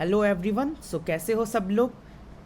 Hello everyone. सो कैसे हो सब लोग?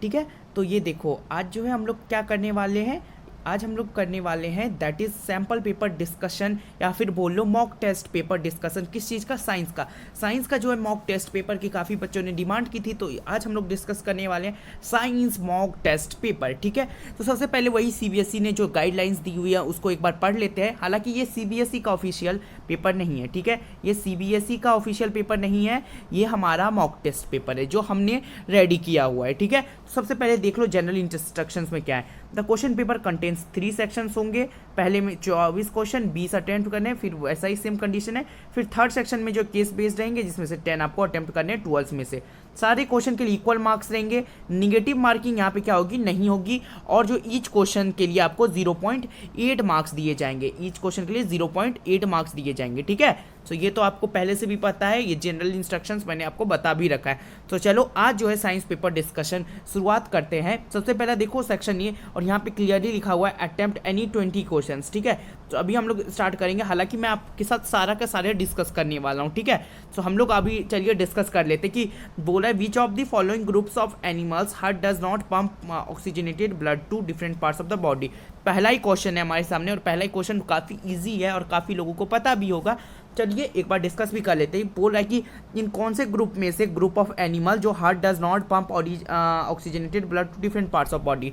ठीक है, तो ये देखो आज जो है हम लोग क्या करने वाले हैं। आज हम लोग करने वाले हैं that is sample paper discussion या फिर बोल लो मॉक टेस्ट पेपर डिस्कशन। किस चीज़ का? साइंस का जो है मॉक टेस्ट पेपर की काफ़ी बच्चों ने डिमांड की थी, तो आज हम लोग डिस्कस करने वाले हैं साइंस मॉक टेस्ट पेपर। ठीक है, तो सबसे पहले वही सीबीएसई ने जो गाइडलाइंस दी हुई है उसको एक बार पढ़ लेते हैं। हालांकि ये सीबीएसई का ऑफिशियल पेपर नहीं है, ठीक है, ये सीबीएसई का ऑफिशियल पेपर नहीं है, ये हमारा मॉक टेस्ट पेपर है जो हमने रेडी किया हुआ है। ठीक है, तो सबसे पहले देख लो जनरल इंस्ट्रक्शंस में क्या है। The question paper contains 3 sections होंगे। पहले में 24 क्वेश्चन 20 अटेम्प्ट करने हैं, फिर वैसा ही सेम कंडीशन है। फिर थर्ड सेक्शन में जो केस बेस्ड रहेंगे जिसमें से 10 आपको अटेम्प्ट करने हैं 12 में से। सारे क्वेश्चन के लिए इक्वल मार्क्स रहेंगे। निगेटिव मार्किंग यहाँ पे क्या होगी? नहीं होगी। और जो ईच क्वेश्चन के लिए आपको 0.8 मार्क्स दिए जाएंगे, ईच क्वेश्चन के लिए 0.8 मार्क्स दिए जाएंगे। ठीक है, तो ये तो आपको पहले से भी पता है, ये जनरल इंस्ट्रक्शंस मैंने आपको बता भी रखा है। तो चलो आज जो है साइंस पेपर डिस्कशन शुरुआत करते हैं। सबसे पहला देखो सेक्शन ये, और यहाँ पे क्लियरली लिखा हुआ है अटेम्प्ट एनी 20 क्वेश्चंस। ठीक है, तो अभी हम लोग स्टार्ट करेंगे। हालांकि मैं आपके साथ सारा का सारे डिस्कस करने वाला हूँ। ठीक है, तो हम लोग अभी चलिए डिस्कस कर लेते कि बोला है which of the following groups of animals heart does not pump oxygenated blood to different parts of the body. पहला ही क्वेश्चन है हमारे सामने, और पहला ही क्वेश्चन काफ़ी ईजी है और काफ़ी लोगों को पता भी होगा। चलिए एक बार डिस्कस भी कर लेते हैं। बोल रहा है कि इन कौन से ग्रुप में से ग्रुप ऑफ एनिमल जो heart does not pump oxygenated blood to different parts of body.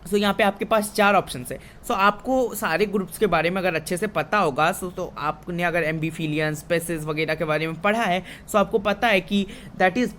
So यहाँ पे आपके पास 4 ऑप्शन है। सो आपको सारे ग्रुप्स के बारे में अगर अच्छे से पता होगा तो आपने अगर एम्बीफिलियंस पेसिस वगैरह के बारे में पढ़ा है, सो आपको पता है कि दैट इज़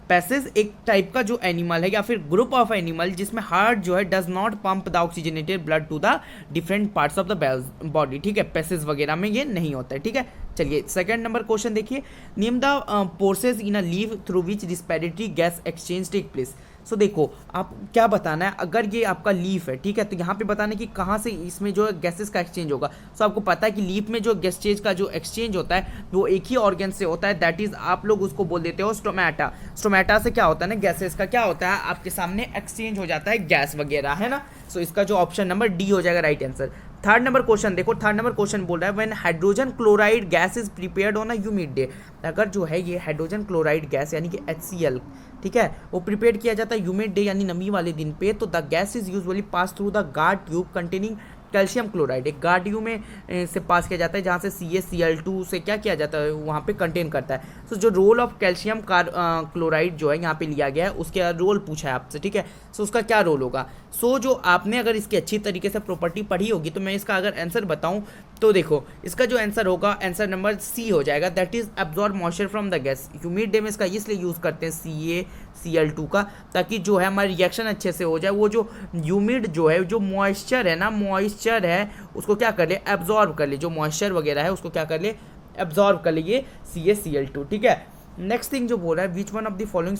पेसिस एक टाइप का जो एनिमल है या फिर ग्रुप ऑफ एनिमल जिसमें हार्ट जो है does not pump the oxygenated blood to the different parts of the body. ठीक है, पेसिस वगैरह में ये नहीं होता है। ठीक है, चलिए सेकंड नंबर क्वेश्चन देखिए। Name the pores in a leaf through which respiratory gas exchange take place. So देखो आप क्या बताना है, अगर ये आपका लीफ है, ठीक है, तो यहाँ पे बताना है कि कहाँ से इसमें जो गैसेस का एक्सचेंज होगा। सो आपको पता है कि लीफ में जो गैसेज का जो एक्सचेंज होता है वो एक ही ऑर्गन से होता है, दैट इज आप लोग उसको बोल देते हो स्टोमेटा। स्टोमेटा से क्या होता है ना, गैसेस का क्या होता है, आपके सामने एक्सचेंज हो जाता है गैस वगैरह, है ना। सो इसका जो ऑप्शन नंबर डी हो जाएगा right answer. Third number question देखो, थर्ड नंबर क्वेश्चन बोल रहा है when hydrogen chloride gas is prepared on a humid day. अगर जो है ये हाइड्रोजन क्लोराइड गैस यानी कि HCl, ठीक है, वो प्रिपेयर किया जाता है ह्यूमिड डे यानी नमी वाले दिन पे, तो the gas is usually pass through the guard tube containing calcium chloride. एक गार्ड ट्यूब में से पास किया जाता है जहाँ से CaCl2 से क्या किया जाता है, वहाँ पे कंटेन करता है। सो जो रोल ऑफ कैल्शियम क्लोराइड जो है यहाँ पे लिया गया है, उसके रोल पूछा है आपसे। ठीक है, सो उसका क्या रोल होगा। सो जो आपने अगर इसकी अच्छी तरीके से प्रॉपर्टी पढ़ी होगी तो मैं इसका अगर आंसर बताऊं तो देखो इसका जो आंसर होगा, आंसर नंबर सी हो जाएगा, that is absorb moisture from the gas. Humid day में इसका इसलिए यूज़ करते हैं CaCl2 का, ताकि जो है हमारी रिएक्शन अच्छे से हो जाए। वो जो ह्यूमिड जो है, जो मॉइस्चर है ना, मॉइस्चर है उसको क्या कर ले, एब्जॉर्ब कर ले, जो मॉइस्चर वगैरह है उसको क्या कर ले, एब्जॉर्ब कर ले ये CaCl2। ठीक है, नेक्स्ट थिंग जो बोल रहा है which one of the following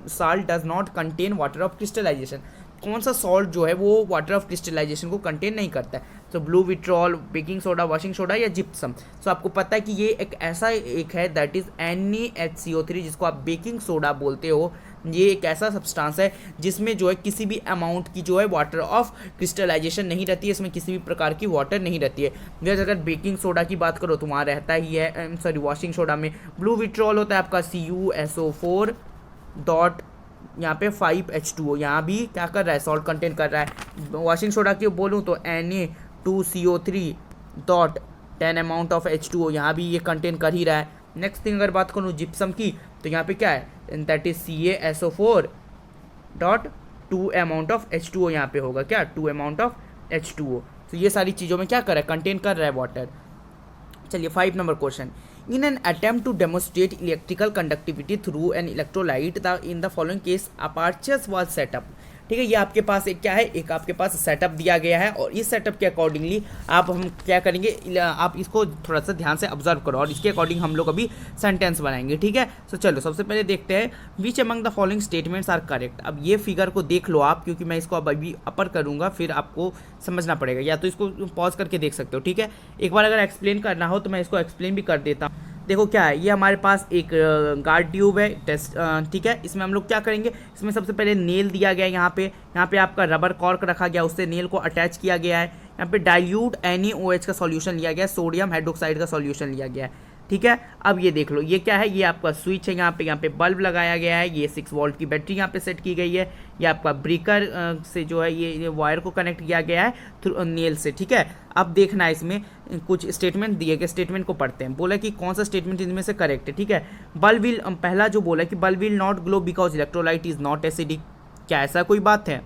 salt does not contain water of crystallisation. कौन सा सॉल्ट जो है वो वाटर ऑफ क्रिस्टलाइजेशन को कंटेन नहीं करता है। तो blue vitriol, baking soda, washing soda या जिप्सम। सो आपको पता है कि ये एक ऐसा एक है दैट इज NaHCO3 जिसको आप बेकिंग सोडा बोलते हो। ये एक ऐसा सब्सटेंस है जिसमें जो है किसी भी अमाउंट की जो है वाटर ऑफ क्रिस्टलाइजेशन नहीं रहती है, इसमें किसी भी प्रकार की वाटर नहीं रहती है। जैसे अगर बेकिंग सोडा की बात करो तो वहाँ रहता ही है, सॉरी वॉशिंग सोडा में ब्लू विट्रॉल होता है आपका CuSO4 डॉट यहाँ पे 5H2O, यहाँ भी क्या कर रहा है, सॉल्ट कंटेन कर रहा है। वॉशिंग सोडा की बोलूँ तो Na2CO3 dot 10 amount of H2O, यहाँ भी ये कंटेन कर ही रहा है। नेक्स्ट थिंग अगर बात करूँ जिप्सम की, तो यहाँ पे क्या है, that is CaSO4 dot 2 amount of H2O, यहाँ पे होगा क्या, 2 अमाउंट ऑफ H2O। तो ये सारी चीज़ों में क्या कर रहा है, कंटेन कर रहा है वाटर। चलिए 5 number question. In an attempt to demonstrate electrical conductivity through an electrolyte, in the following case apertures was set up। ठीक है, ये आपके पास एक क्या है, एक आपके पास सेटअप दिया गया है, और इस सेटअप के अकॉर्डिंगली आप हम क्या करेंगे, आप इसको थोड़ा सा ध्यान से ऑब्जर्व करो और इसके अकॉर्डिंग हम लोग अभी सेंटेंस बनाएंगे। ठीक है, तो चलो सबसे पहले देखते हैं which among the following statements are correct. अब ये फिगर को देख लो आप, क्योंकि मैं इसको अब अभी अपर करूँगा, फिर आपको समझना पड़ेगा, या तो इसको पॉज करके देख सकते हो। ठीक है, एक बार अगर एक्सप्लेन करना हो तो मैं इसको एक्सप्लेन भी कर देता हूँ। देखो क्या है, ये हमारे पास एक गार्ड ट्यूब है टेस्ट, ठीक है, इसमें हम लोग क्या करेंगे, इसमें सबसे पहले नेल दिया गया है, यहाँ पे आपका रबर कॉर्क रखा गया, उससे नेल को अटैच किया गया है। यहाँ पे डाइल्यूट NaOH का सॉल्यूशन लिया गया है, सोडियम हाइड्रोक्साइड का सॉल्यूशन लिया गया है। ठीक है। अब ये देख लो, ये क्या है, ये आपका स्विच है, यहाँ पे बल्ब लगाया गया है, ये 6 वोल्ट की बैटरी यहाँ पे सेट की गई है, ये आपका ब्रेकर से जो है ये वायर को कनेक्ट किया गया है थ्रू नेल से, ठीक है। अब देखना है इसमें कुछ स्टेटमेंट दिए गए, स्टेटमेंट को पढ़ते हैं। बोला कि कौन सा स्टेटमेंट इनमें से करेक्ट है, ठीक है। बल्ब विल, पहला जो बोला कि bulb will not glow because electrolyte is not acidic, क्या ऐसा कोई बात है?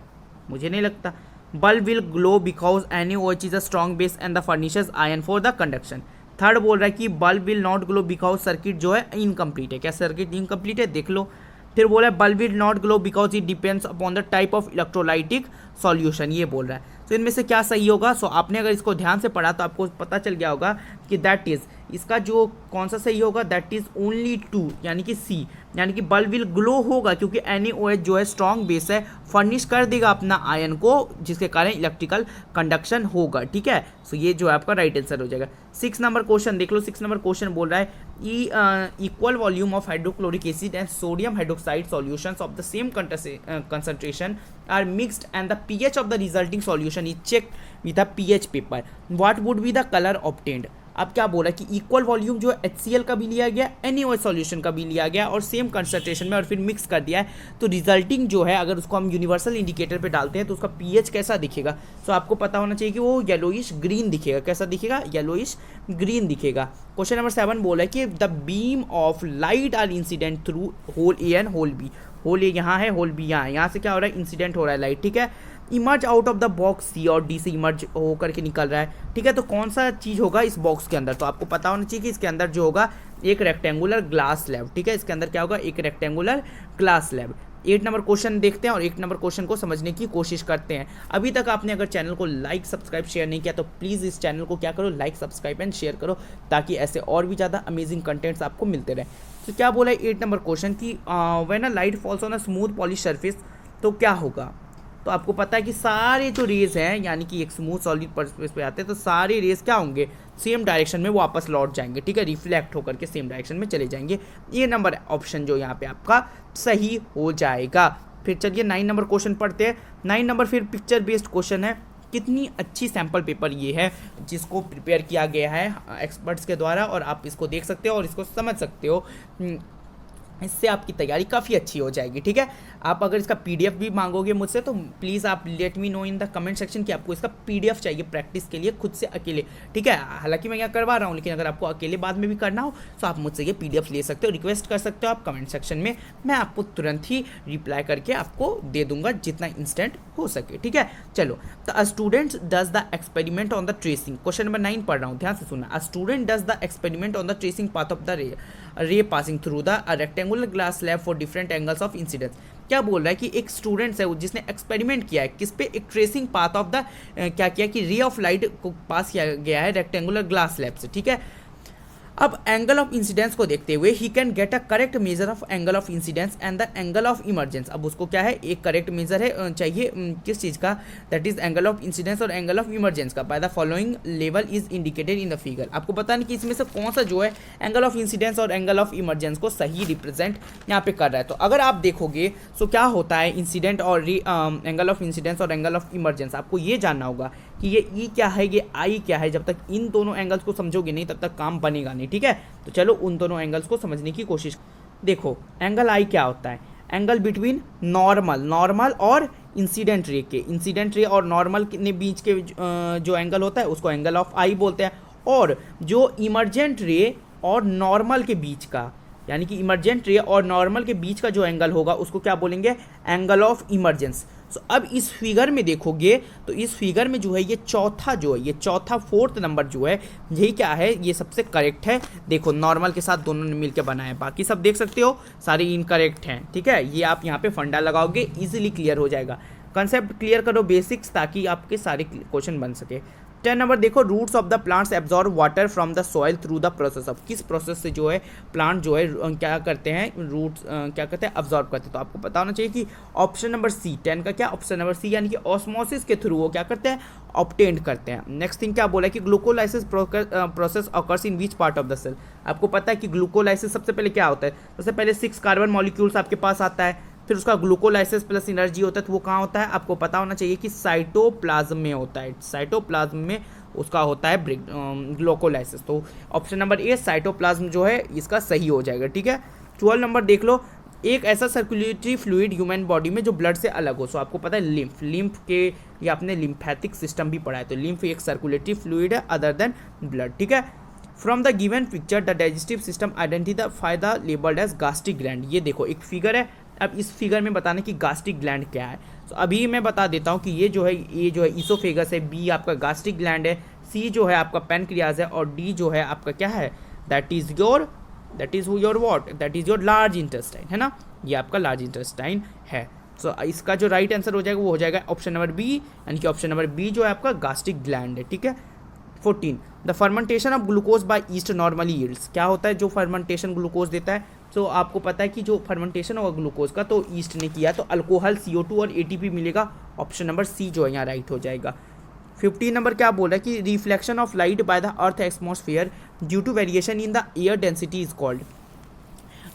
मुझे नहीं लगता। Bulb will glow because NaOH is a strong base and the furnishes ion for the conduction. Third बोल रहा है कि bulb will not glow because circuit जो है इनकम्प्लीट है, क्या सर्किट इनकम्प्लीट है? देख लो। फिर बोला है bulb will not glow because it depends upon the type of electrolytic solution, ये बोल रहा है। तो इनमें से क्या सही होगा? सो आपने अगर इसको ध्यान से पढ़ा तो आपको पता चल गया होगा कि दैट इज, इसका जो कौन सा सही होगा, दैट इज ओनली 2, यानी कि सी, यानी कि बल्ब विल ग्लो होगा क्योंकि NaOH जो है स्ट्रॉन्ग बेस है, फर्निश कर देगा अपना आयन को, जिसके कारण इलेक्ट्रिकल कंडक्शन होगा, ठीक है। सो ये जो है आपका राइट आंसर हो जाएगा। 6 नंबर क्वेश्चन देख लो। 6 नंबर क्वेश्चन बोल रहा है equal volume of hydrochloric acid and sodium hydroxide solutions of the same concentration are mixed and the pH of the resulting solution is checked with a pH paper. What would be the color obtained? अब क्या बोला कि equal volume जो HCl का भी लिया गया, NaOH solution का भी लिया गया और सेम कंसंट्रेशन में, और फिर मिक्स कर दिया है, तो रिजल्टिंग जो है अगर उसको हम यूनिवर्सल इंडिकेटर पे डालते हैं तो उसका pH कैसा दिखेगा? सो आपको पता होना चाहिए कि वो येलोइश ग्रीन दिखेगा। कैसा दिखेगा? येलोइश ग्रीन दिखेगा। क्वेश्चन नंबर 7 बोला है कि the beam of light are incident through hole A and hole B. Hole A यहाँ है, होल बी यहाँ है, यहाँ से क्या हो रहा है? इंसिडेंट हो रहा है लाइट, ठीक है। Emerge out of the box, C और डी से इमर्ज होकर के निकल रहा है, ठीक है। तो कौन सा चीज़ होगा इस बॉक्स के अंदर? तो आपको पता होना चाहिए कि इसके अंदर जो होगा एक रेक्टेंगुलर ग्लास स्लैब, ठीक है। इसके अंदर क्या होगा? एक rectangular glass slab. 8 number question देखते हैं और 8 नंबर क्वेश्चन को समझने की कोशिश करते हैं। अभी तक आपने अगर चैनल को लाइक सब्सक्राइब शेयर नहीं किया तो प्लीज़ इस चैनल को क्या करो, लाइक सब्सक्राइब एंड शेयर करो, ताकि ऐसे और भी ज़्यादा अमेजिंग कंटेंट्स आपको मिलते रहे। तो क्या बोला है 8 नंबर क्वेश्चन की when a light falls on a smooth polish surface, तो क्या होगा? तो आपको पता है कि सारे जो रेज हैं, यानी कि एक स्मूथ सॉलिड सरफेस पे आते हैं, तो सारे रेज क्या होंगे? सेम डायरेक्शन में वापस लौट जाएंगे, ठीक है। रिफ्लेक्ट होकर के सेम डायरेक्शन में चले जाएंगे। ये नंबर ऑप्शन जो यहाँ पे आपका सही हो जाएगा। फिर चलिए 9 नंबर क्वेश्चन पढ़ते हैं। 9 नंबर फिर पिक्चर बेस्ड क्वेश्चन है। कितनी अच्छी सैम्पल पेपर ये है जिसको प्रिपेयर किया गया है एक्सपर्ट्स के द्वारा, और आप इसको देख सकते हो और इसको समझ सकते हो। इससे आपकी तैयारी काफ़ी अच्छी हो जाएगी, ठीक है। आप अगर इसका PDF भी मांगोगे मुझसे तो प्लीज़ आप let me know in the comment section कि आपको इसका PDF चाहिए प्रैक्टिस के लिए खुद से अकेले, ठीक है। हालांकि मैं यहाँ करवा रहा हूँ, लेकिन अगर आपको अकेले बाद में भी करना हो तो आप मुझसे ये PDF ले सकते हो, रिक्वेस्ट कर सकते हो आप कमेंट सेक्शन में। मैं आपको तुरंत ही रिप्लाई करके आपको दे दूंगा जितना इंस्टेंट हो सके, ठीक है। चलो, तो a student does the experiment on the tracing, question number 9 पढ़ रहा हूँ, ध्यान से सुनना। A student does the experiment on the tracing path of the रे passing through the rectangular glass slab for different angles of incidence. क्या बोल रहा है कि एक स्टूडेंट्स है जिसने एक्सपेरिमेंट किया है किस पे? एक ट्रेसिंग पाथ ऑफ द क्या किया कि रे ऑफ लाइट को पास किया गया है रेक्टेंगुलर ग्लास स्लैब से, ठीक है। अब एंगल ऑफ इंसिडेंस को देखते हुए he can get a correct measure of angle of incidence and the angle of emergence. अब उसको क्या है? एक करेक्ट मेजर है चाहिए किस चीज़ का? That is angle of incidence और एंगल ऑफ इमरजेंस का। By the following level is indicated in the figure. आपको पता नहीं कि इसमें से कौन सा जो है एंगल ऑफ इंसिडेंस और एंगल ऑफ इमरजेंस को सही रिप्रेजेंट यहाँ पे कर रहा है। तो अगर आप देखोगे तो क्या होता है इंसिडेंट और एंगल ऑफ इंसिडेंस और एंगल ऑफ इमरजेंस, आपको ये जानना होगा कि ये ई क्या है, ये आई क्या है। जब तक इन दोनों एंगल्स को समझोगे नहीं तब तक काम बनेगा नहीं, ठीक है। तो चलो उन दोनों एंगल्स को समझने की कोशिश। देखो एंगल आई क्या होता है? एंगल बिटवीन नॉर्मल और इंसिडेंट रे के, इंसिडेंट रे और नॉर्मल के बीच के जो एंगल होता है उसको एंगल ऑफ आई बोलते हैं। और जो इमरजेंट रे और नॉर्मल के बीच का, यानी कि इमरजेंट रे और नॉर्मल के बीच का जो एंगल होगा उसको क्या बोलेंगे? Angle of emergence. सो अब इस फिगर में देखोगे तो इस फिगर में जो है ये चौथा फोर्थ नंबर जो है यही क्या है? ये सबसे करेक्ट है। देखो नॉर्मल के साथ दोनों ने मिलकर बनाया, बाकी सब देख सकते हो सारे इनकरेक्ट हैं, ठीक है। ये आप यहाँ पे फंडा लगाओगे इजीली क्लियर हो जाएगा। कंसेप्ट क्लियर करो बेसिक्स, ताकि आपके सारे क्वेश्चन बन सके। 10 नंबर देखो, roots of the plants absorb water from the soil through the process of. किस प्रोसेस से जो है प्लांट जो है क्या करते हैं? रूट्स क्या करते हैं? अब्जॉर्ब करते हैं। तो आपको पता होना चाहिए कि ऑप्शन नंबर सी, 10 का क्या? ऑप्शन नंबर सी, यानी कि ऑस्मोसिस के थ्रू वो क्या करते हैं? ऑब्टेन करते हैं। नेक्स्ट थिंग क्या बोला है कि glycolysis process occurs in which part of the cell. आपको पता है कि ग्लूकोलाइसिस सबसे पहले क्या होता है? सबसे पहले 6 कार्बन मॉलिक्यूल्स आपके पास आता है, फिर उसका ग्लूकोलाइसिस प्लस एनर्जी होता है, तो वो कहाँ होता है? आपको पता होना चाहिए कि साइटोप्लाज्म में होता है। साइटोप्लाज्म में उसका होता है ग्लूकोलाइसिस। तो ऑप्शन नंबर ए साइटोप्लाज्म जो है इसका सही हो जाएगा, ठीक है। 12 नंबर देख लो, एक ऐसा सर्कुलेटरी फ्लूइड ह्यूमन बॉडी में जो ब्लड से अलग हो। सो आपको पता है लिम्फ के, या आपने लिम्फेटिक सिस्टम भी पढ़ा है, तो लिम्फ एक सर्कुलेटरी फ्लूइड है अदर देन ब्लड, ठीक है। From the given picture the digestive system identify the labelled as gastric gland. ये देखो एक फिगर है, अब इस फिगर में बताना कि गास्ट्रिक ग्लैंड क्या है। तो अभी मैं बता देता हूँ कि ये जो है ईसोफेगस है, बी आपका गास्ट्रिक ग्लैंड है, सी जो है आपका पैनक्रियाज है, और डी जो है आपका क्या है, that is your large intestine, है ना, ये आपका लार्ज इंटेस्टाइन है। सो इसका जो राइट आंसर हो जाएगा वो हो जाएगा ऑप्शन नंबर बी, यानी कि ऑप्शन नंबर बी जो है आपका गास्ट्रिक ग्लैंड है, ठीक है। 14 the fermentation of glucose by yeast normally yields. क्या होता है जो फर्मेंटेशन ग्लूकोज देता है? तो आपको पता है कि जो फर्मेंटेशन होगा ग्लूकोज का तो ईस्ट ने किया, तो अल्कोहल CO2 और ATP मिलेगा। ऑप्शन नंबर सी जो है यहाँ राइट हो जाएगा। 15 नंबर क्या बोल रहा है कि reflection of light by the earth atmosphere due to variation in the air density is called.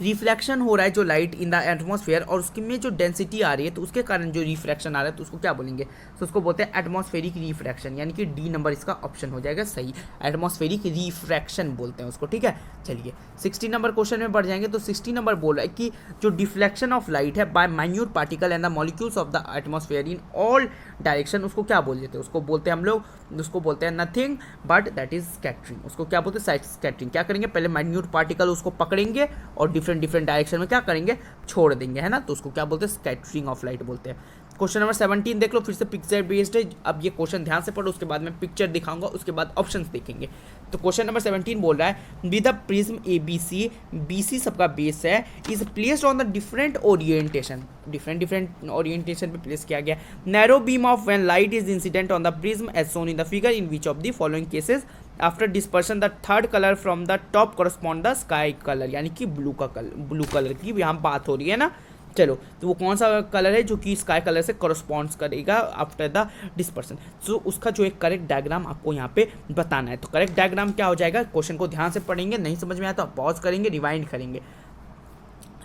Reflection हो रहा है जो लाइट इन द एटमॉस्फेयर, और उसकी में जो डेंसिटी आ रही है तो उसके कारण जो रिफ्रैक्शन आ रहा है तो उसको क्या बोलेंगे? तो उसको बोलते हैं एटमॉस्फेरिक रिफ्रैक्शन, यानी कि डी नंबर इसका ऑप्शन हो जाएगा सही। एटमॉस्फेरिक रिफ्रैक्शन बोलते हैं उसको, ठीक है। चलिए 16 नंबर क्वेश्चन में बढ़ जाएंगे। तो 16 नंबर बोल रहा है कि जो डिफ्लेक्शन ऑफ लाइट है by minute particle and the molecules of the atmosphere in all direction, उसको क्या बोल देते हैं? उसको बोलते हैं हम लोग, उसको बोलते हैं nothing but that is scattering. उसको क्या बोलते हैं? स्कैटरिंग। क्या करेंगे? पहले माइन्यूट पार्टिकल उसको पकड़ेंगे और डिफरेंट डायरेक्शन में क्या करेंगे? छोड़ देंगे, है ना, तो उसको क्या बोलते हैं? स्कैटरिंग ऑफ लाइट बोलते हैं। क्वेश्चन नंबर 17 देख लो, फिर से पिक्चर बेस्ड है। अब ये क्वेश्चन ध्यान से पढ़ो, उसके बाद मैं पिक्चर दिखाऊंगा, उसके बाद ऑप्शंस देखेंगे। तो क्वेश्चन नंबर 17 बोल रहा है with the prism ABC, BC सबका बेस है, is placed on the different orientation, different orientation पे प्लेस किया गया। Narrow beam of when light is incident on the prism as shown in the figure in which of the following cases after dispersion the third colour from the top correspond the sky colour, यानी कि blue colour की यहाँ बात हो रही है ना। चलो, तो वो कौन सा कलर है जो कि स्काई कलर से करस्पॉन्ड्स करेगा आफ्टर द डिस्पर्सन। सो उसका जो एक करेक्ट डायग्राम आपको यहाँ पे बताना है। तो करेक्ट डायग्राम क्या हो जाएगा? क्वेश्चन को ध्यान से पढ़ेंगे, नहीं समझ में आया तो पॉज करेंगे, रिवाइंड करेंगे।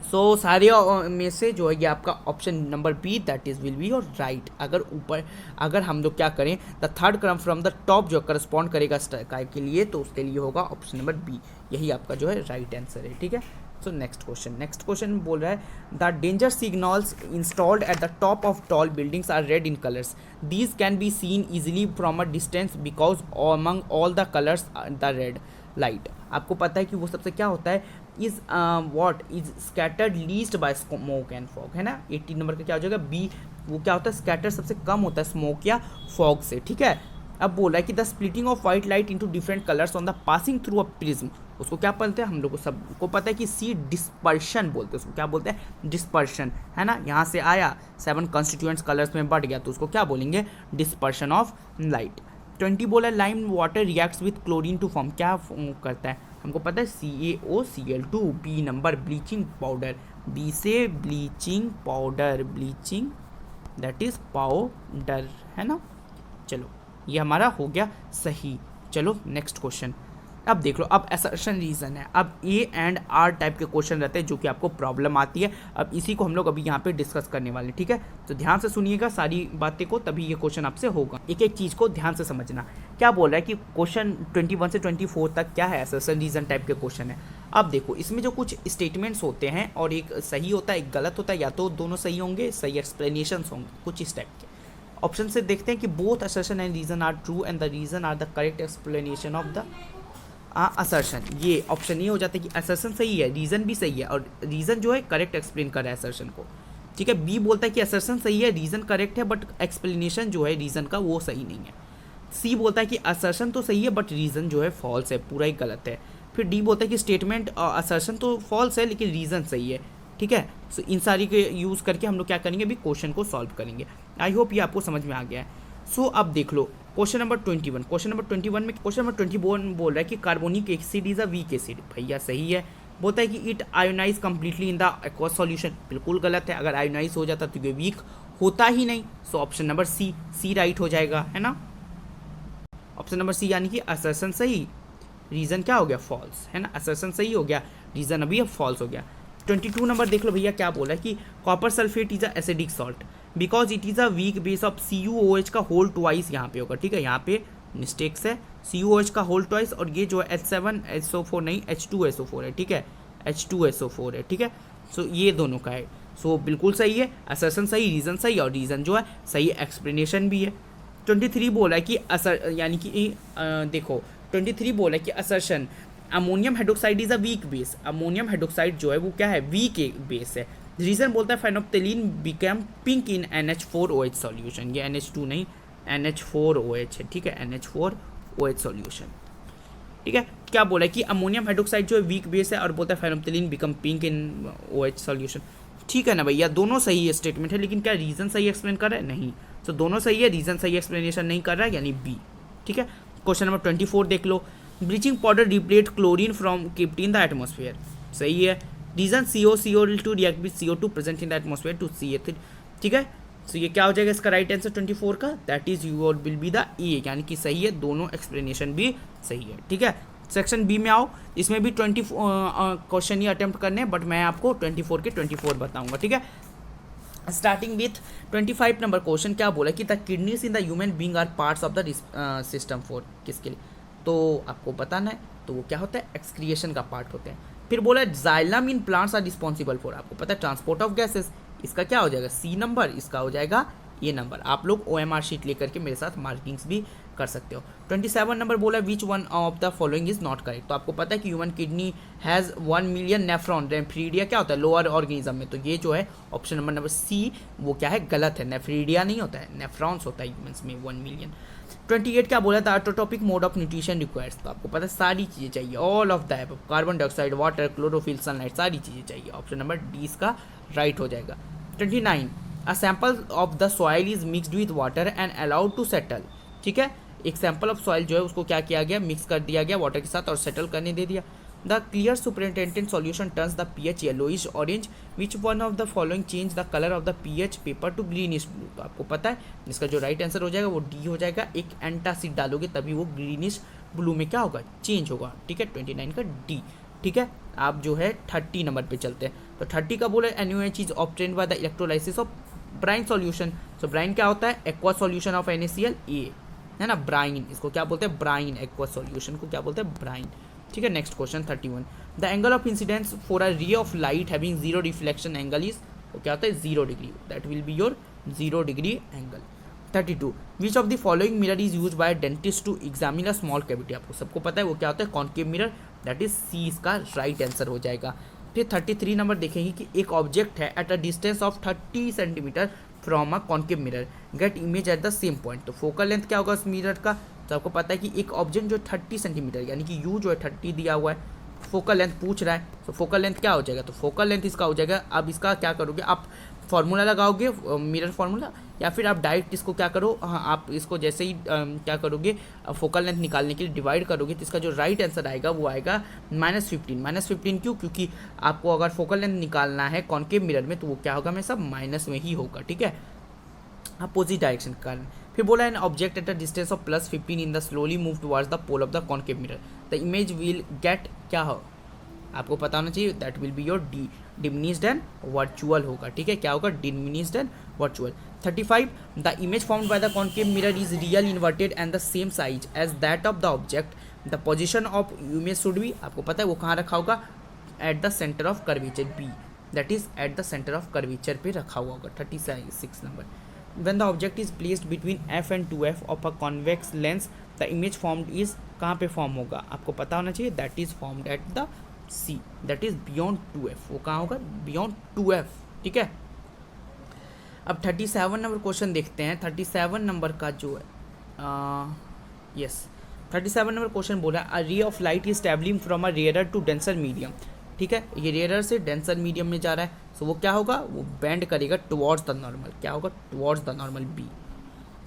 सो सारे में से जो है ये आपका option number b that is will be your right. अगर हम लोग क्या करें, द थर्ड क्रम फ्रॉम द टॉप जो करस्पॉन्ड करेगा स्काई के लिए, तो उसके लिए होगा ऑप्शन नंबर बी, यही आपका जो है राइट आंसर है, ठीक है। सो नेक्स्ट क्वेश्चन बोल रहा है the danger signals installed at the top of tall buildings are red in colours, these can be seen easily from a distance because among all the colours the red light. आपको पता है कि वो सबसे क्या होता है, is what is scattered least by smoke and fog, है ना। 18 नंबर का क्या हो जाएगा? बी, वो क्या होता है? स्कैटर सबसे कम होता है स्मोक या फॉग से, ठीक है। अब बोल रहा है कि the splitting of white light into different colours on the passing through a prism, उसको क्या बोलते हैं? हम लोग को सबको पता है कि सी डिस्पर्शन बोलते हैं, उसको क्या बोलते हैं? डिस्पर्शन, है ना। यहाँ से आया 7 कंस्टिट्यूएंट्स कलर्स में बढ़ गया तो उसको क्या बोलेंगे? Dispersion of light. 20 बोला lime water reacts with chlorine to form, क्या करता है? हमको पता है CaOCl2। B number bleaching powder, B से bleaching powder, bleaching that is powder, है ना। चलो ये हमारा हो गया सही। चलो नेक्स्ट क्वेश्चन। अब देख लो, अब असर्शन रीजन है। अब A एंड R टाइप के क्वेश्चन रहते हैं जो कि आपको प्रॉब्लम आती है। अब इसी को हम लोग अभी यहाँ पे डिस्कस करने वाले हैं, ठीक है। तो ध्यान से सुनिएगा सारी बातें को, तभी ये क्वेश्चन आपसे होगा। एक एक चीज़ को ध्यान से समझना। क्या बोल रहा है कि क्वेश्चन 21 से 24 तक क्या है? असर्शन रीजन टाइप के क्वेश्चन है। अब देखो, इसमें जो कुछ स्टेटमेंट्स होते हैं और एक सही होता है एक गलत होता है, या तो दोनों सही होंगे, सही एक्सप्लेनेशंस होंगे, कुछ इस टाइप के। ऑप्शन से देखते हैं कि both assertion and reason are true and the reason are the correct explanation of the assertion. ये ऑप्शन ये हो जाता है कि असर्शन सही है, रीजन भी सही है, और रीजन जो है करेक्ट एक्सप्लेन कर रहा है असर्शन को, ठीक है। बी बोलता है कि असर्शन सही है, रीजन करेक्ट है, बट एक्सप्लेनेशन जो है रीजन का वो सही नहीं है। सी बोलता है कि असर्शन तो सही है बट रीजन जो है फॉल्स है, पूरा ही गलत है। फिर डी बोलता है कि स्टेटमेंट असर्शन तो फॉल्स है लेकिन रीजन सही है, ठीक है। सो इन सारी के यूज़ करके हम लोग क्या करेंगे? अभी क्वेश्चन को सॉल्व करेंगे। आई होप ये आपको समझ में आ गया है। सो अब देख लो क्वेश्चन नंबर 21। क्वेश्चन नंबर 21 बोल रहा है कि carbonic acid is a weak acid. भैया सही है। बोलता है कि it ionise completely in the aqueous solution. बिल्कुल गलत है, अगर आयोनाइज हो जाता तो ये वीक होता ही नहीं। So option number c right हो जाएगा, है ना। ऑप्शन नंबर सी यानी कि असर्शन सही, रीजन क्या हो गया? फॉल्स, है ना। असर्शन सही हो गया, रीजन अभी अब फॉल्स हो गया। 22 नंबर देख लो भैया, क्या बोला है कि copper sulphate is a acidic salt because it is a weak base of CuOH का होल ट्वाइस यहाँ पे होगा, ठीक है। यहाँ पे मिस्टेक्स है, COH का होल ट्वाइस, और ये जो है H7SO4 नहीं H2SO4 है, ठीक है, H2SO4 है, ठीक है। सो ये दोनों का है, सो बिल्कुल सही है, असर्शन सही, रीज़न सही, और रीज़न जो है सही, एक्सप्लेनेशन भी है। 23 बोला है कि असर यानी कि देखो 23 बोला है कि assertion ammonium hydroxide is a weak base, ammonium hydroxide जो है वो क्या है, वीक बेस है। रीज़न बोलता है फेनोप्थेलिन become pink in NH4OH solution, ये NH2 नहीं NH4OH है, ठीक है, NH4OH सॉल्यूशन, ठीक है। क्या बोला है कि अमोनियम हाइड्रोक्साइड जो है वीक बेस है, और बोलता है फेनोप्थेलिन become pink in OH solution, ठीक है ना भैया, दोनों सही है स्टेटमेंट है, लेकिन क्या रीज़न सही एक्सप्लेन कर रहा है, नहीं। तो दोनों सही है, रीज़न सही एक्सप्लेनेशन नहीं कर रहा है, यानी बी, ठीक है। क्वेश्चन नंबर 24 देख लो, bleaching powder replete chlorine from kept in the atmosphere, सही है। Reason CO2 react with CO2 present in the atmosphere to CH3, ठीक है। तो ये क्या हो जाएगा इसका राइट आंसर 24 का, दैट इज यू और विल बी द ए, यानी कि सही है, दोनों एक्सप्लेनेशन भी सही है, ठीक है। सेक्शन बी में आओ, इसमें भी 24 क्वेश्चन ही अटेम्प्ट करने हैं, बट मैं आपको 24 के 24 बताऊंगा, ठीक है। स्टार्टिंग विथ 25 नंबर क्वेश्चन, क्या बोला कि the kidneys in the human being are parts of the system for, किसके लिए, तो आपको बताना है, तो वो क्या होता है, एक्सक्रिएशन का पार्ट होते हैं। फिर बोला xylem in plants are responsible for, आपको पता है ट्रांसपोर्ट ऑफ गैसेस, इसका क्या हो जाएगा सी नंबर, इसका हो जाएगा ये नंबर। आप लोग OMR शीट लेकर के मेरे साथ मार्किंग्स भी कर सकते हो। 27 नंबर बोला विच one of the following is not correct, तो आपको पता है कि human kidney has 1 million nephron, nephridia क्या होता है लोअर ऑर्गेनिज्म में, तो ये जो है ऑप्शन नंबर सी वो क्या है, गलत है, नेफ्रीडिया नहीं होता है, नेफ्रॉन्स होता है ह्यूमंस में 1 मिलियन। 28 क्या बोला था, autotrophic mode of nutrition requires, तो आपको पता है सारी चीज़ें चाहिए, all of the carbon dioxide, water, chlorophyll, sunlight, सारी चीज़ें चाहिए, ऑप्शन नंबर डी इसका राइट हो जाएगा। 29 a sample of the soil is mixed with water and allowed to settle, ठीक है, एक सैंपल ऑफ सॉइल जो है उसको क्या किया गया, मिक्स कर दिया गया वाटर के साथ और सेटल करने दे दिया। The clear superintendent solution turns the pH yellowish orange, which one of the following change the colour of the pH paper two greenish blue, तो आपको पता है इसका जो राइट आंसर हो जाएगा वो डी हो जाएगा, एक एंटासिड डालोगे तभी वो ग्रीनिश ब्लू में क्या होगा, चेंज होगा, ठीक है, 29 का डी, ठीक है। आप जो है 30 नंबर पे चलते हैं, तो 30 का बोले NaOH is obtained by the electrolysis of brine solution, तो ब्राइन क्या होता है, एक्वा सॉल्यूशन ऑफ NaCl ए, है ना, ब्राइन, इसको क्या बोलते हैं, ब्राइन, एक्वा सॉल्यूशन को क्या बोलते हैं, ब्राइन, ठीक है। Next question 31 the angle of incidence for a ray of light having 0 reflection angle is, वो क्या होता है 0 degree, that will be your 0 degree angle. 32 which of the following mirror is use by dentist to examine a small cavity, आपको सबको पता है वो क्या होता है, concave mirror, that is C इसका राइट आंसर हो जाएगा। फिर 33 नंबर देखेंगे कि एक ऑब्जेक्ट है at a distance of 30 centimetre from a concave mirror get image at the same point, तो फोकल लेंथ क्या होगा उस मिरर का, तो आपको पता है कि एक ऑब्जेक्ट जो 30 सेंटीमीटर यानी कि यू जो है 30 दिया हुआ है, फोकल लेंथ पूछ रहा है, तो फोकल लेंथ क्या हो जाएगा, तो फोकल लेंथ इसका हो जाएगा, अब इसका क्या करोगे आप, फार्मूला लगाओगे मिरर फार्मूला, या फिर आप डायरेक्ट इसको क्या करो, हाँ आप इसको जैसे ही क्या करोगे फोकल लेंथ निकालने के लिए डिवाइड करोगे, तो इसका जो राइट आंसर आएगा वो आएगा -15 क्यों, क्योंकि आपको अगर फोकल लेंथ निकालना है कॉन्केव मिरर में तो वो क्या होगा हमेशा माइनस में ही होगा, ठीक है, अपोजिट डायरेक्शन के कारण। फिर बोला an object at a distance of +15 in the slowly move towards the pole of the concave mirror, the image will get क्या हो, आपको पता होना चाहिए, that will be your D, diminished and virtual होगा, ठीक है, क्या होगा, diminished and virtual. 35 the image formed by the concave mirror is real inverted and the same size as that of the object, the position of image should be, आपको पता है वो कहाँ रखा होगा, at the centre of curvature B, that is at the centre of curvature पे रखा हुआ होगा। 36 number when the object is placed between f and 2f of a convex lens the image formed is कहाँ पे form होगा, आपको पता होना चाहिए, that is formed at the C, that is beyond 2f, वो कहाँ होगा beyond 2f, ठीक है। अब 37 नंबर क्वेश्चन देखते हैं। 37 नंबर का जो है यस 37 नंबर क्वेश्चन बोला a ray of light is travelling from a rarer to denser medium, ठीक है, ये रेयर से डेंसर मीडियम में जा रहा है, सो वो क्या होगा, वो बेंड करेगा टुवर्ड्स द नॉर्मल, क्या होगा, towards the normal be.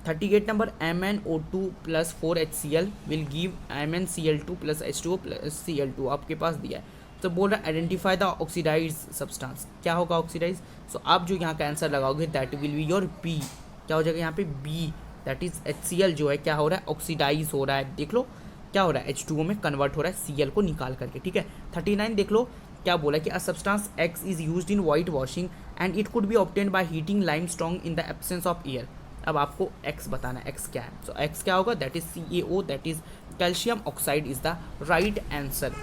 38 number MnO2 + 4HCl will give MnCl2 + H2O + Cl2 आपके पास दिया है, तो बोल रहा है आइडेंटिफाई द ऑक्सीडाइज सब्सटेंस, क्या होगा ऑक्सीडाइज, सो आप जो यहाँ का आंसर लगाओगे that will be your B, क्या हो जाएगा यहाँ पे बी, दैट इज HCl जो है क्या हो रहा है, ऑक्सीडाइज हो रहा है, देख लो क्या हो रहा है, H2O में कन्वर्ट हो रहा है Cl को निकाल करके, ठीक है। 39 देख लो क्या बोला कि a substance X is used in white washing and it could be obtained by heating limestone in the absence of air, अब आपको एक्स बताना है, एक्स क्या है। सो एक्स क्या होगा, that is CaO, that is calcium oxide is the right answer.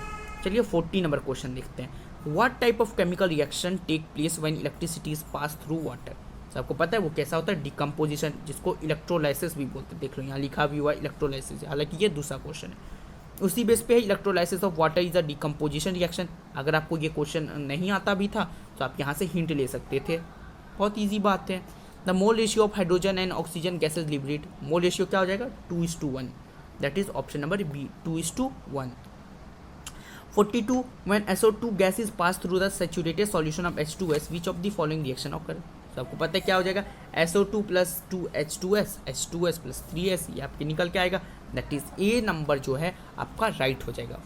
चलिए 40 number question देखते हैं। What type of chemical reaction take place when electricity is pass through water. तो आपको पता है वो कैसा होता है, डिकम्पोजिशन, जिसको इलेक्ट्रोलाइसिस भी बोलते हैं। देख लो यहाँ लिखा भी हुआ है इलेक्ट्रोलाइसिस, हालांकि ये दूसरा क्वेश्चन है। उसी बेस पे electrolysis of water is a decomposition reaction. अगर आपको ये क्वेश्चन नहीं आता भी था तो आप यहाँ से हिंट ले सकते थे, बहुत ईजी बात है। The mole ratio of hydrogen and oxygen gases liberate. Mole ratio क्या हो जाएगा, 2:1, that is option number B, 2:1। 42 when SO2 gas is passed through the saturated solution of H2S, which of the following reaction occur। तो आपको पता है क्या हो जाएगा, SO2 + 2H2S, H2S + 3S, ये आपके निकल के आएगा, दैट इज ए नंबर जो है आपका राइट हो जाएगा।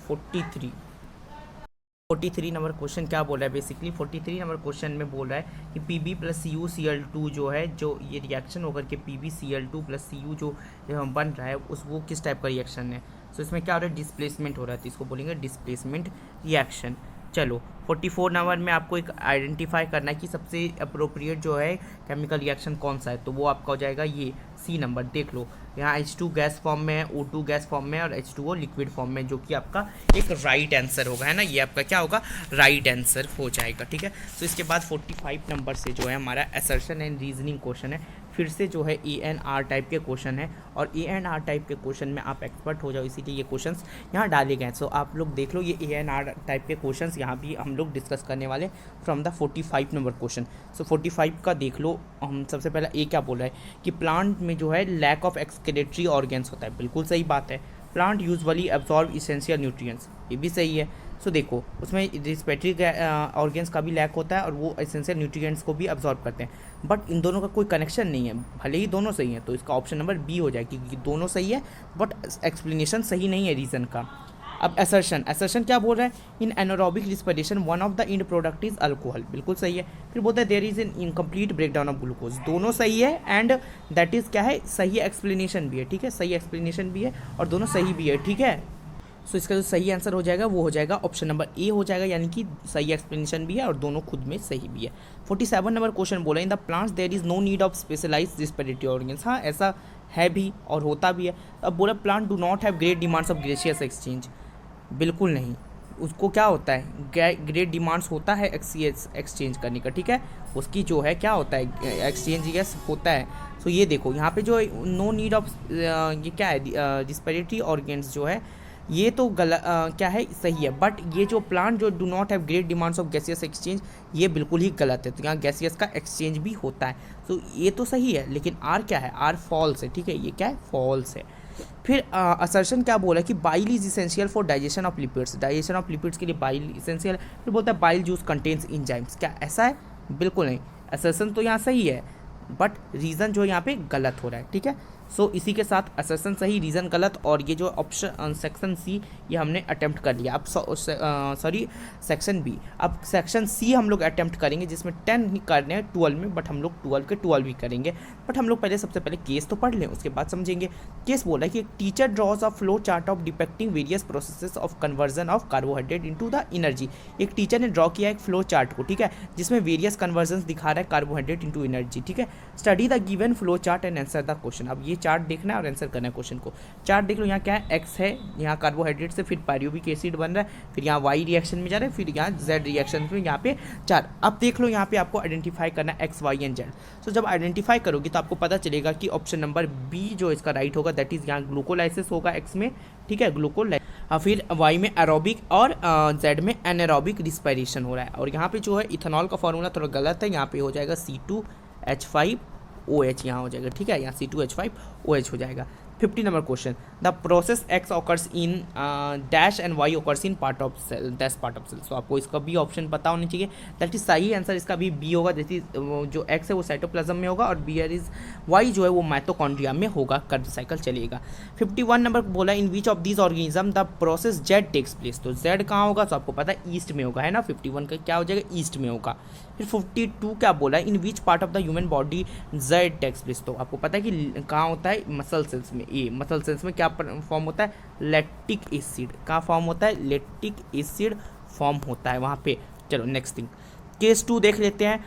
43 नंबर क्वेश्चन क्या बोल रहा है, बेसिकली 43 नंबर क्वेश्चन में बोल रहा है कि Pb + CuCl2 जो है, जो ये रिएक्शन होकर के PbCl2 + Cu जो बन रहा है उस वो किस टाइप का रिएक्शन है। सो इसमें क्या हो रहा है, डिस्प्लेसमेंट हो रहा है, तो इसको बोलेंगे डिस्प्लेसमेंट रिएक्शन। चलो 44 नंबर में आपको एक आइडेंटिफाई करना है कि सबसे अप्रोप्रिएट जो है केमिकल रिएक्शन कौन सा है, तो वो आपका हो जाएगा ये सी नंबर। देख लो यहाँ H2 गैस फॉर्म में है, O2 गैस फॉर्म में और H2O लिक्विड फॉर्म में, जो कि आपका एक राइट आंसर होगा, है ना, ये आपका क्या होगा, राइट आंसर हो जाएगा, ठीक है। तो इसके बाद 45 नंबर से जो है हमारा असर्शन एंड रीजनिंग क्वेश्चन है, फिर से जो है ANR टाइप के क्वेश्चन है, और ANR टाइप के क्वेश्चन में आप एक्सपर्ट हो जाओ, इसीलिए ये क्वेश्चंस यहाँ डाले गए हैं। सो आप लोग देख लो, ये ANR टाइप के क्वेश्चंस यहाँ भी हम लोग डिस्कस करने वाले फ्रॉम द 45 नंबर क्वेश्चन। सो 45 का देख लो, हम सबसे पहला ए क्या बोल रहा है कि प्लांट में जो है लैक ऑफ एक्सक्रीटरी ऑर्गेन्स होता है, बिल्कुल सही बात है। Plant usually absorb essential nutrients, ये भी सही है। सो देखो उसमें रिस्पिरेटरी ऑर्गेन्स का भी लैक होता है और वो एसेंशियल न्यूट्रिएंट्स को भी अब्जॉर्ब करते हैं, बट इन दोनों का कोई कनेक्शन नहीं है, भले ही दोनों सही हैं। तो इसका ऑप्शन नंबर बी हो जाएगा, क्योंकि दोनों सही है बट एक्सप्लेनेशन सही नहीं है रीज़न का। अब असर्शन क्या बोल रहा है, in anaerobic respiration one of the end product is alcohol, बिल्कुल सही है। फिर बोलता है there is an incomplete breakdown of glucose, दोनों सही है एंड दैट इज क्या है, सही एक्सप्लेनेशन भी है, ठीक है, सही एक्सप्लेनेशन भी है और दोनों सही भी है, ठीक है। सो इसका जो सही आंसर हो जाएगा वो हो जाएगा ऑप्शन नंबर ए हो जाएगा, यानी कि सही एक्सप्लेनेशन भी है और दोनों खुद में सही भी है। 47 नंबर क्वेश्चन बोला in the plants there is no need of specialised respiratory organs, हाँ ऐसा है भी और होता भी है। अब बोला plant do not have great demands of gaseous exchange, बिल्कुल नहीं, उसको क्या होता है, ग्रेट डिमांड्स होता है एक्सचेंज करने का, ठीक है, उसकी जो है क्या होता है, एक्सचेंज गैस होता है। सो ये देखो यहाँ पे जो नो नीड ऑफ ये क्या है, रिस्पिरेटरी ऑर्गन्स जो है ये तो क्या है, सही है, बट ये जो प्लांट जो do not have great demands of gaseous exchange, ये बिल्कुल ही गलत है। तो यहाँ गैसियस का एक्सचेंज भी होता है, तो ये तो सही है, लेकिन आर क्या है, आर फॉल्स है, ठीक है, ये क्या है, फॉल्स है। फिर असर्शन क्या बोला कि bile is essential for digestion of lipids, digestion of lipids के लिए बाइल इसेंशियल है। फिर बोलता है बाइल जूस कंटेन्स एंजाइम्स, क्या ऐसा है, बिल्कुल नहीं। असर्शन तो यहाँ सही है बट रीज़न जो यहाँ पे गलत हो रहा है, ठीक है। सो इसी के साथ असर्शन सही, रीज़न गलत, और ये जो ऑप्शन सेक्शन सी ये हमने अटेम्प्ट कर लिया। अब सॉरी सेक्शन बी, अब सेक्शन सी हम लोग अटेम्प्ट करेंगे, जिसमें 10 करने हैं 12 में, बट हम लोग 12 के 12 भी करेंगे। बट हम लोग पहले सबसे पहले केस तो पढ़ लें, उसके बाद समझेंगे। केस बोला है कि एक teacher draws a flow chart of depicting various processes of conversion of carbohydrate into the energy. एक टीचर ने ड्रॉ किया एक फ्लो चार्ट को, ठीक है, जिसमें वेरियस कन्वर्जन दिखा रहा है कार्बोहाइड्रेट इनटू एनर्जी, ठीक है। Study the given flow chart and answer the question. अब ये चार्ट देखना है और आंसर करना है क्वेश्चन को। चार्ट देख लो, यहाँ क्या है, एक्स है, यहाँ कार्बोहाइड्रेट से फिर पायरुविक एसिड बन रहा है, फिर यहाँ वाई रिएक्शन में जा रहा है, फिर यहाँ जेड रिएक्शन में, यहाँ पे 4। अब देख लो यहाँ पे आपको आइडेंटिफाई करना है एक्स वाई एंड जेड। सो जब आइडेंटिफाई करोगे तो आपको पता चलेगा कि ऑप्शन नंबर बी जो इसका राइट होगा, दैट इज यहाँ ग्लूकोलाइसिस होगा एक्स में, ठीक है, ग्लूकोलाइसिस। फिर वाई में एरोबिक और जेड में एनारोबिक रिस्पिरेशन हो रहा है। और यहाँ पे जो है इथेनॉल का फॉर्मूला थोड़ा गलत है, यहाँ पे हो जाएगा C2H5OH, यहाँ हो जाएगा, ठीक है, यहाँ C2H5OH हो जाएगा। 50 number question, the process X occurs in dash and Y occurs in part of cell, dash part of cell. So आपको इसका भी ऑप्शन पता होना चाहिए, दैट इज सही आंसर इसका भी बी होगा, जैसे जो एक्स है वो साइटोप्लाज्म में होगा और बी इज वाई जो है वो माइटोकॉन्ड्रिया में होगा, कर्व साइकिल चलेगा। 51 नंबर बोला in which of these organism the process Z takes place. तो जेड कहाँ होगा, तो आपको पता है ईस्ट में होगा, है ना, 51 का क्या हो जाएगा, ईस्ट में होगा। फिर 52 क्या बोला, in which part of the human body Z takes place. तो आपको पता है कि कहाँ होता है, मसल सेल्स में। ए मसल सेल्स में क्या फॉर्म होता है, लैक्टिक एसिड का फॉर्म होता है, लैक्टिक एसिड फॉर्म होता है वहाँ पे। चलो नेक्स्ट थिंग, केस 2 देख लेते हैं।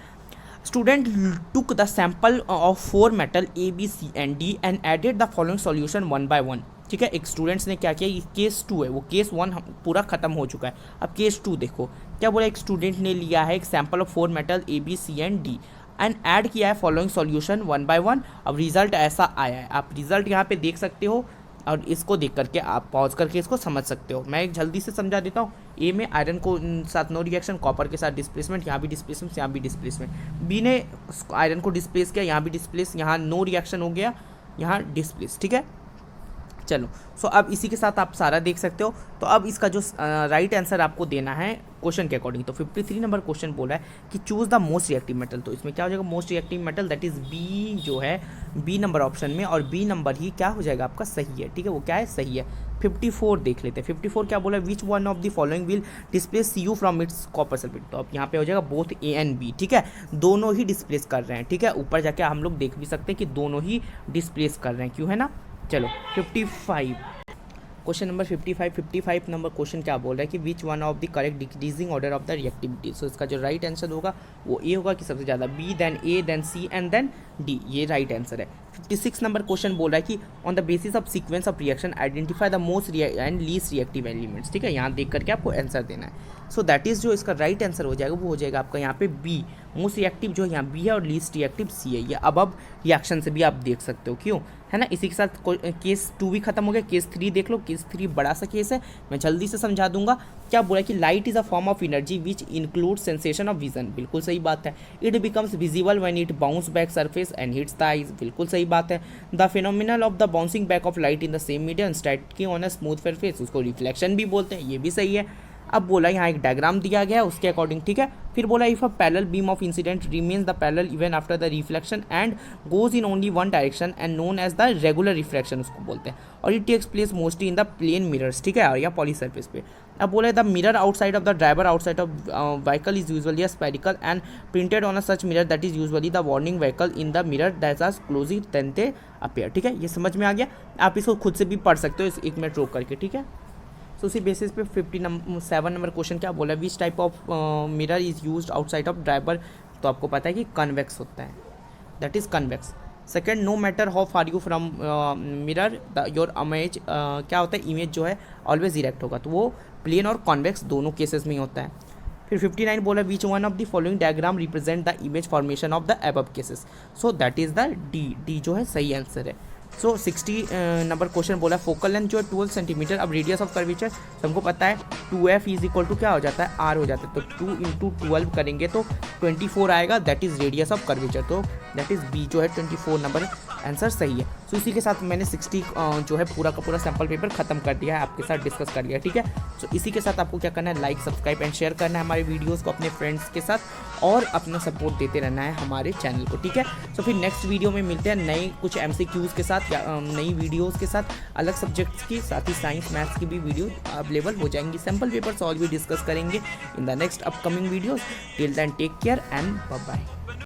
Student took the sample of 4 metal A B C and D and added the following solution 1 by 1। ठीक है, एक स्टूडेंट्स ने क्या किया, ये केस 2 है, वो केस 1 पूरा खत्म हो चुका है। अब केस 2 देखो क्या बोला, एक स्टूडेंट ने लिया है एक sample of 4 metal A B C and D and add किया है फॉलोइंग सॉल्यूशन 1 by 1। अब रिजल्ट ऐसा आया है, आप रिजल्ट यहाँ पे देख सकते हो और इसको देख करके आप पॉज करके इसको समझ सकते हो। मैं एक जल्दी से समझा देता हूँ। ए में आयरन को साथ नो रिएक्शन, कॉपर के साथ डिस्प्लेसमेंट, यहाँ भी डिस्प्लेसमेंट, यहाँ भी डिस्प्लेसमेंट। बी ने आयरन को डिस्प्लेस किया, यहाँ भी डिस्प्लेस, यहाँ नो रिएक्शन हो गया, यहाँ डिस्प्लेस। ठीक है, चलो सो अब इसी के साथ आप सारा देख सकते हो। तो अब इसका जो राइट आंसर आपको देना है क्वेश्चन के अकॉर्डिंग, तो 53 नंबर क्वेश्चन बोला है कि choose the most reactive metal. तो इसमें क्या हो जाएगा, most reactive metal that is B जो है, बी नंबर ऑप्शन में, और बी नंबर ही क्या हो जाएगा आपका सही है। ठीक है, वो क्या है, सही है। 54 देख लेते हैं। 54 क्या बोला, विच one of the following will displace you from its copper sulphate. तो अब यहाँ पे हो जाएगा बोथ ए एंड बी। ठीक है, दोनों ही डिस्प्लेस कर रहे हैं। ठीक है, ऊपर जाके हम लोग देख भी सकते हैं कि दोनों ही डिस्प्लेस कर रहे हैं, क्यों है ना। चलो 55 क्वेश्चन नंबर 55 नंबर क्वेश्चन क्या बोल रहा है कि which one of the correct decreasing order of the reactivity. So इसका जो राइट आंसर होगा वो ए होगा कि सबसे ज़्यादा, B then A then C and then D, ये राइट आंसर है। 56 नंबर क्वेश्चन बोल रहा है कि on the basis of sequence of reaction identify the most and least reactive elements. ठीक है, यहाँ देख करके आपको आंसर देना है। सो दैट इज़ जो इसका राइट आंसर हो जाएगा वो हो जाएगा आपका यहाँ पे बी, मोस्ट रिएक्टिव जो यहाँ बी है और लीस्ट रिएक्टिव सी है। ये अब रिएक्शन से भी आप देख सकते हो, क्यों है ना। इसी के साथ केस 2 भी खत्म हो गया। केस 3 देख लो, केस 3 बड़ा सा केस है, मैं जल्दी से समझा दूंगा। क्या बोला कि light is a form of energy which include sensation of vision. बिल्कुल सही बात है। It becomes visible when it bounce back surface and hits the eyes. बिल्कुल सही बात है। The phenomenal of the bouncing back of light in the same medium static on a smooth surface, उसको reflection भी बोलते हैं, ये भी सही है। अब बोला यहाँ एक डायग्राम दिया गया है उसके अकॉर्डिंग। ठीक है, फिर बोला if a parallel beam of incident remains the parallel even after the reflection and goes in only one direction and known as the regular reflection उसको बोलते हैं, और it takes place mostly in the plane mirrors. ठीक है, या poly surface पे। अब बोला the mirror outside of the driver outside of vehicle is usually a spherical and printed on a such mirror that is usually the warning vehicle in the mirror that are closely than they appear. ठीक है, ये समझ में आ गया। आप इसको खुद से भी पढ़ सकते हो, इस 1 मिनट रोक करके। ठीक है, तो उसी बेसिस पे 57 नंबर क्वेश्चन क्या बोला, which type of mirror is used outside of driver. तो आपको पता है कि कन्वेक्स होता है, that is convex. Second, no matter how far you from mirror your image, क्या होता है, इमेज जो है ऑलवेज इरेक्ट होगा, तो वो प्लेन और कॉन्वेक्स दोनों केसेस में ही होता है। फिर 59 बोला विच one of the following diagram represent the image formation of the above cases. So that is the D जो है सही आंसर है। सो 60 नंबर क्वेश्चन बोला फोकल लेंथ जो है 12 सेंटीमीटर। अब रेडियस ऑफ कर्वेचर हमको पता है 2f इज इक्वल टू क्या हो जाता है, r हो जाता है, तो 2 × 12 करेंगे तो 24 आएगा, that is radius of curvature. तो दैट इज बी जो है 24 नंबर आंसर सही है। सो इसी के साथ मैंने 60 जो है पूरा का पूरा सैम्पल पेपर खत्म कर दिया है, आपके साथ डिस्कस कर लिया। ठीक है, सो इसी के साथ आपको क्या करना है, लाइक सब्सक्राइब एंड शेयर करना है हमारे वीडियोस को अपने फ्रेंड्स के साथ, और अपना सपोर्ट देते रहना है हमारे चैनल को। ठीक है, सो फिर नेक्स्ट वीडियो में मिलते हैं नए कुछ MCQs के साथ या नई वीडियोस के साथ, अलग सब्जेक्ट्स की, साथ ही साइंस मैथ्स की भी वीडियो अवेलेबल हो जाएंगी। सैम्पल पेपर सॉल्व भी डिस्कस करेंगे in the next upcoming videos. Till then take care and bye bye.